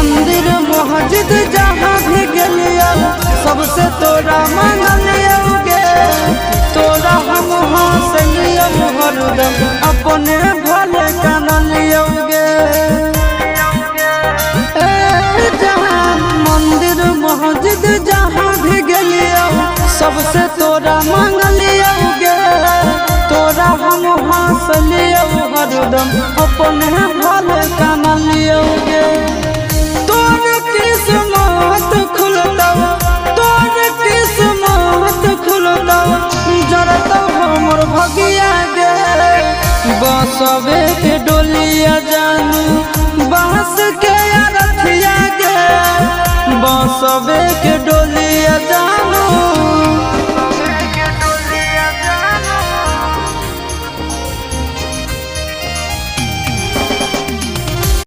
मंदिर मस्जिद जहाँ भी गलिया सबसे तोरा मांगलियोगे। तोरा हम हंसलियो हरदम अपने भले कानलियोगे। जहाँ मंदिर मस्जिद जहाँ भी गलिया सबसे तोरा मांगलियोगे। तोरा हम हंसलियो हरदम अपने भले कानलियोगे। तोर किस्मत खुलता तोर किस्मत खुलता जरता हमर भगिया गे। बसवे के डोलिया जानू बांस के अरथिया गे। बसवे के